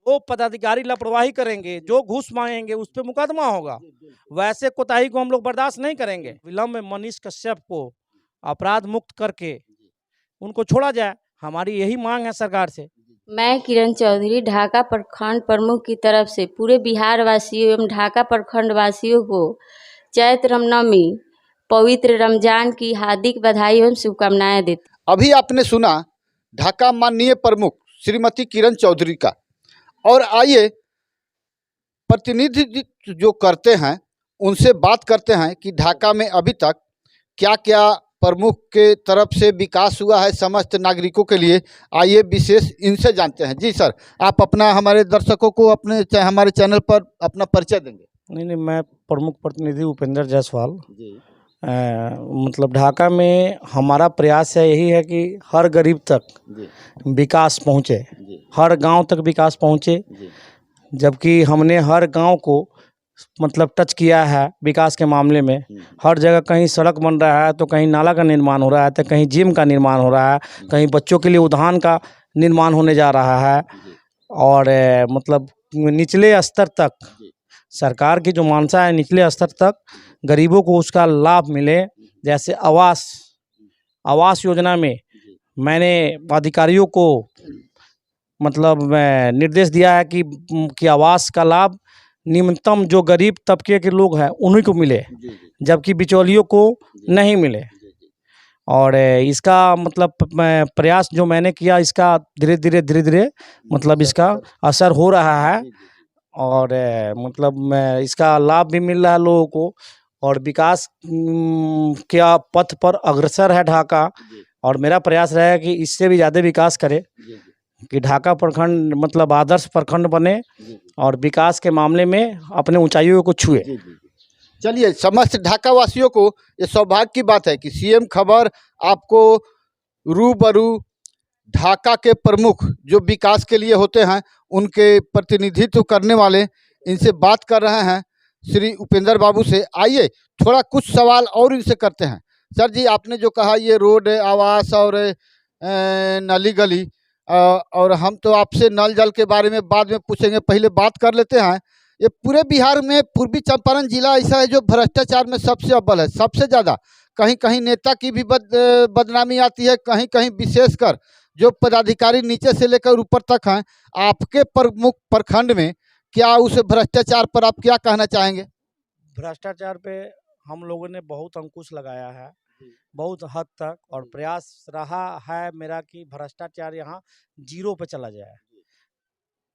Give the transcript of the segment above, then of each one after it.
जो पदाधिकारी लापरवाही करेंगे, जो घूस मांगेंगे, उस पे मुकदमा होगा। वैसे कोताही को हम लोग बर्दाश्त नहीं करेंगे। विलम्ब में मनीष कश्यप को अपराध मुक्त करके उनको छोड़ा जाए, हमारी यही मांग है सरकार से। मैं किरण चौधरी ढाका प्रखंड प्रमुख की तरफ से पूरे बिहार वासियों एवं ढाका प्रखंड वासियों को चैत्र रामनवमी पवित्र रमजान की हार्दिक बधाई एवं शुभकामनाएं देती। अभी आपने सुना ढाका माननीय प्रमुख श्रीमती किरण चौधरी का, और आइए प्रतिनिधि जो करते हैं उनसे बात करते हैं कि ढाका में अभी तक क्या क्या प्रमुख के तरफ से विकास हुआ है समस्त नागरिकों के लिए। आइए विशेष इनसे जानते हैं। जी सर, आप अपना हमारे दर्शकों को अपने हमारे चैनल पर अपना परिचय देंगे? नहीं, मैं प्रमुख प्रतिनिधि उपेंद्र जायसवाल। मतलब ढाका में हमारा प्रयास है यही है कि हर गरीब तक विकास पहुँचे, हर गांव तक विकास पहुँचे। जबकि हमने हर गांव को मतलब टच किया है विकास के मामले में। हर जगह कहीं सड़क बन रहा है तो कहीं नाला का निर्माण हो रहा है, तो कहीं जिम का निर्माण हो रहा है, कहीं बच्चों के लिए उद्यान का निर्माण होने जा रहा है। और मतलब निचले स्तर तक सरकार की जो मानसा है, निचले स्तर तक गरीबों को उसका लाभ मिले। जैसे आवास योजना में मैंने अधिकारियों को मतलब निर्देश दिया है कि आवास का लाभ निम्नतम जो गरीब तबके के लोग हैं उन्हीं को मिले, जबकि बिचौलियों को नहीं मिले। और इसका मतलब प्रयास जो मैंने किया, इसका धीरे धीरे मतलब इसका असर हो रहा है। और मतलब इसका लाभ भी मिल रहा है लोगों को, और विकास के पथ पर अग्रसर है ढाका। और मेरा प्रयास रहेगा कि इससे भी ज़्यादा विकास करे, कि ढाका प्रखंड मतलब आदर्श प्रखंड बने और विकास के मामले में अपने ऊंचाइयों को छुए। चलिए, समस्त ढाका वासियों को ये सौभाग्य की बात है कि सीएम खबर आपको रूबरू ढाका के प्रमुख जो विकास के लिए होते हैं उनके प्रतिनिधित्व करने वाले, इनसे बात कर रहे हैं श्री उपेंद्र बाबू से। आइए थोड़ा कुछ सवाल और इनसे करते हैं। सर जी, आपने जो कहा ये रोड, आवास और नाली गली, और हम तो आपसे नल जल के बारे में बाद में पूछेंगे, पहले बात कर लेते हैं। ये पूरे बिहार में पूर्वी चंपारण जिला ऐसा है जो भ्रष्टाचार में सबसे अव्वल है, सबसे ज़्यादा। कहीं कहीं नेता की भी बदनामी आती है, कहीं कहीं विशेषकर जो पदाधिकारी नीचे से लेकर ऊपर तक हैं। आपके प्रमुख प्रखंड में क्या उस भ्रष्टाचार पर आप क्या कहना चाहेंगे? भ्रष्टाचार पे हम लोगों ने बहुत अंकुश लगाया है, बहुत हद तक, और प्रयास रहा है मेरा कि भ्रष्टाचार यहाँ जीरो पे चला जाए।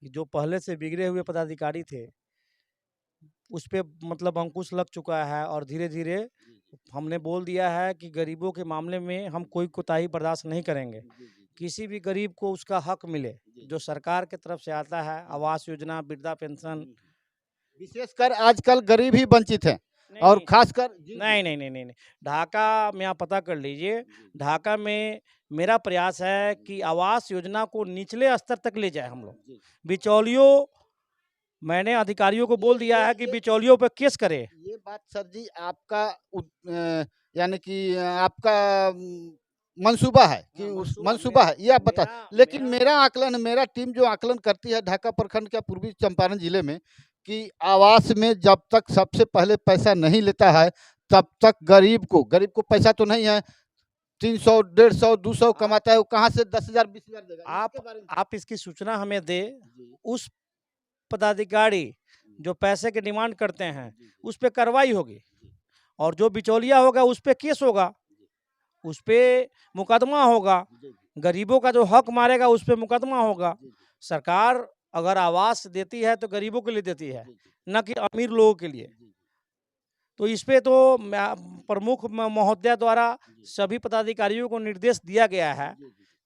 जो पहले से बिगड़े हुए पदाधिकारी थे उस पे मतलब अंकुश लग चुका है, और धीरे धीरे हमने बोल दिया है कि गरीबों के मामले में हम कोई कोताही बर्दाश्त नहीं करेंगे। किसी भी गरीब को उसका हक मिले जो सरकार की तरफ से आता है, आवास योजना, वृद्धा पेंशन। विशेषकर आजकल गरीब ही वंचित हैं, और खासकर नहीं, ढाका में आप पता कर लीजिए। ढाका में मेरा प्रयास है कि आवास योजना को निचले स्तर तक ले जाए हम लोग। बिचौलियों, मैंने अधिकारियों को बोल दिया है कि बिचौलियों पे केस करे। ये बात सर जी आपका यानी कि आपका मंसूबा है कि मंसूबा है, ये आप बता। लेकिन मेरा आकलन, मेरा टीम जो आकलन करती है ढाका प्रखंड के पूर्वी चंपारण जिले में, कि आवास में जब तक सबसे पहले पैसा नहीं लेता है तब तक गरीब को पैसा तो नहीं है, 300, 150, 200 कमाता है, वो कहाँ से 10,000 20,000 देगा? आप इसकी सूचना हमें दे। उस पदाधिकारी जो पैसे की डिमांड करते हैं उस पे कार्रवाई होगी, और जो बिचौलिया होगा उस पे केस होगा, उस पे मुकदमा होगा। गरीबों का जो हक मारेगा उस पे मुकदमा होगा। सरकार अगर आवास देती है तो गरीबों के लिए देती है, न कि अमीर लोगों के लिए। तो इस पे तो प्रमुख महोदया द्वारा सभी पदाधिकारियों को निर्देश दिया गया है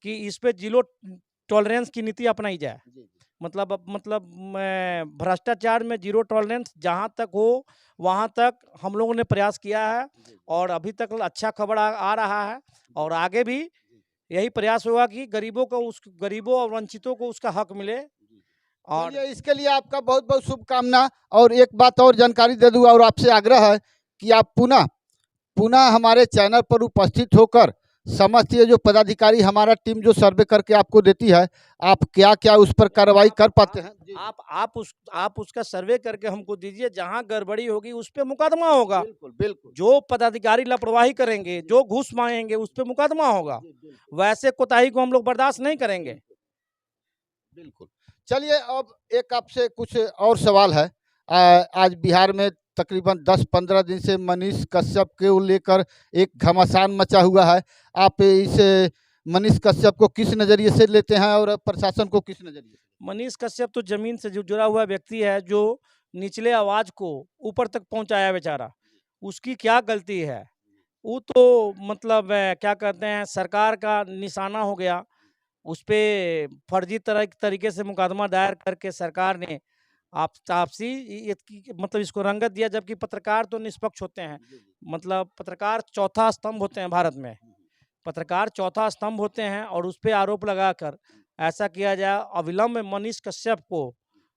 कि इस पे जीरो टॉलरेंस की नीति अपनाई जाए। मतलब भ्रष्टाचार में जीरो टॉलरेंस जहाँ तक हो वहाँ तक हम लोगों ने प्रयास किया है, और अभी तक अच्छा खबर आ रहा है, और आगे भी यही प्रयास होगा कि गरीबों और वंचितों को उसका हक मिले। और इसके लिए आपका बहुत बहुत शुभकामना। और एक बात और जानकारी दे दूँ, और आपसे आग्रह है कि आप पुनः हमारे चैनल पर उपस्थित होकर समस्त ये जो पदाधिकारी हमारा टीम जो सर्वे करके आपको देती है, आप क्या क्या उस पर कार्रवाई कर पाते हैं? जी। आप उसका सर्वे करके हमको दीजिए, जहाँ गड़बड़ी होगी उस पे मुकदमा होगा। बिल्कुल बिल्कुल। जो पदाधिकारी लापरवाही करेंगे, जो घूस मांगेंगे, उस पे मुकदमा होगा। वैसे कोताही को हम लोग बर्दाश्त नहीं करेंगे। बिल्कुल। चलिए, अब एक आपसे कुछ और सवाल है। आज बिहार में तकरीबन 10-15 दिन से मनीष कश्यप को लेकर एक घमासान मचा हुआ है। आप इस मनीष कश्यप को किस नज़रिए से लेते हैं और प्रशासन को किस नज़रिए से? मनीष कश्यप तो जमीन से जुड़ा हुआ व्यक्ति है, जो निचले आवाज को ऊपर तक पहुंचाया बेचारा। उसकी क्या गलती है? वो तो मतलब क्या कहते हैं, सरकार का निशाना हो गया। उस पे फर्जी तरीके से मुकदमा दायर करके सरकार ने आपसी मतलब इसको रंगत दिया, जबकि पत्रकार तो निष्पक्ष होते हैं। मतलब पत्रकार चौथा स्तंभ होते हैं भारत में। पत्रकार चौथा स्तंभ होते हैं, और उस पे आरोप लगाकर ऐसा किया जाए, अविलंब में मनीष कश्यप को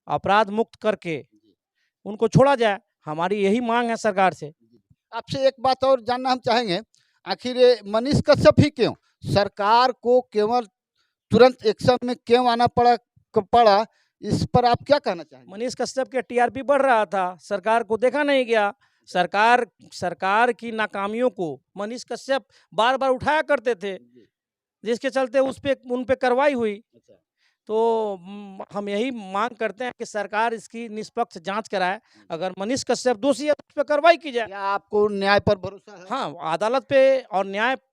अपराध मुक्त करके उनको छोड़ा जाए। हमारी यही मांग है सरकार से। आपसे एक बात और जानना हम चाहेंगे, आखिर ये मनीष कश्यप ही क्यों, सरकार को केवल तुरंत एक्शन में क्यों आना पड़ा, इस पर आप क्या कहना चाहेंगे? मनीष कश्यप के टीआरपी बढ़ रहा था, सरकार को देखा नहीं गया। सरकार की नाकामियों को मनीष कश्यप बार बार उठाया करते थे, जिसके चलते उन पे कार्रवाई हुई। तो हम यही मांग करते हैं कि सरकार इसकी निष्पक्ष जांच कराए। अगर मनीष कश्यप दोषी है तो उस पर कार्रवाई की जाए। क्या आपको न्याय पर भरोसा है? हाँ, अदालत पे और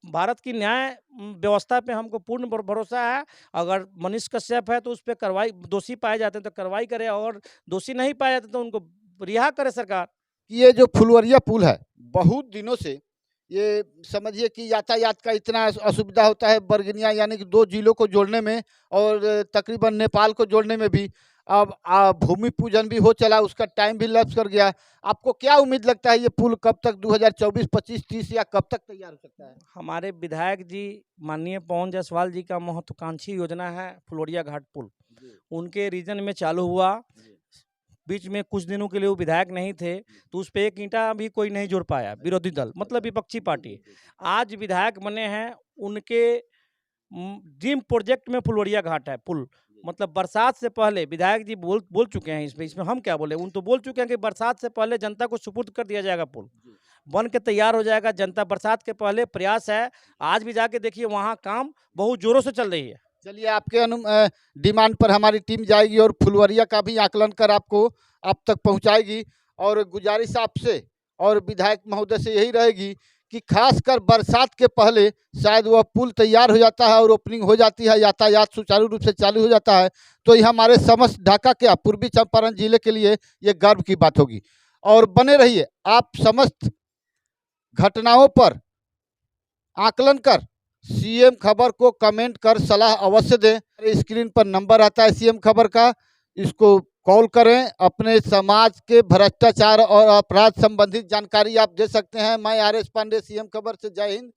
भारत की न्याय व्यवस्था पे हमको पूर्ण भरोसा है। अगर मनीष कश्यप है तो उस पर कार्रवाई, दोषी पाए जाते हैं तो कार्रवाई करे, और दोषी नहीं पाए जाते तो उनको रिहा करे सरकार। ये जो फुलवरिया पुल है, बहुत दिनों से ये समझिए कि यातायात का इतना असुविधा होता है बरगनिया यानी कि 2 जिलों को जोड़ने में, और तकरीबन नेपाल को जोड़ने में भी। अब भूमि पूजन भी हो चला, उसका टाइम भी लैप्स कर गया। आपको क्या उम्मीद लगता है, ये पुल कब तक 2024, 25, 30 या कब तक तैयार हो सकता है? हमारे विधायक जी माननीय पवन जायसवाल जी का महत्वाकांक्षी योजना है फुलवरिया घाट पुल। उनके रीजन में चालू हुआ। बीच में कुछ दिनों के लिए वो विधायक नहीं थे, तो उस पर एक ईंटा भी कोई नहीं जोड़ पाया, विरोधी दल मतलब विपक्षी पार्टी। आज विधायक बने हैं, उनके ड्रीम प्रोजेक्ट में फुलवरिया घाट है पुल। मतलब बरसात से पहले विधायक जी बोल चुके हैं इसमें हम क्या बोले, उन तो बोल चुके हैं कि बरसात से पहले जनता को सुपुर्द कर दिया जाएगा, पुल बन के तैयार हो जाएगा। जनता बरसात के पहले प्रयास है। आज भी जाके देखिए, वहाँ काम बहुत जोरों से चल रही है। चलिए, आपके डिमांड पर हमारी टीम जाएगी और फुलवरिया का भी आकलन कर आपको आप तक पहुंचाएगी। और गुजारिश आपसे और विधायक महोदय से यही रहेगी कि खासकर बरसात के पहले शायद वह पुल तैयार हो जाता है और ओपनिंग हो जाती है, यातायात सुचारू रूप से चालू हो जाता है, तो यह हमारे समस्त ढाका के पूर्वी चंपारण जिले के लिए ये गर्व की बात होगी। और बने रहिए, आप समस्त घटनाओं पर आकलन कर सीएम खबर को कमेंट कर सलाह अवश्य दें। स्क्रीन पर नंबर आता है सीएम खबर का, इसको कॉल करें। अपने समाज के भ्रष्टाचार और अपराध संबंधित जानकारी आप दे सकते हैं। मैं आर एस पांडे, सीएम खबर से। जय हिंद।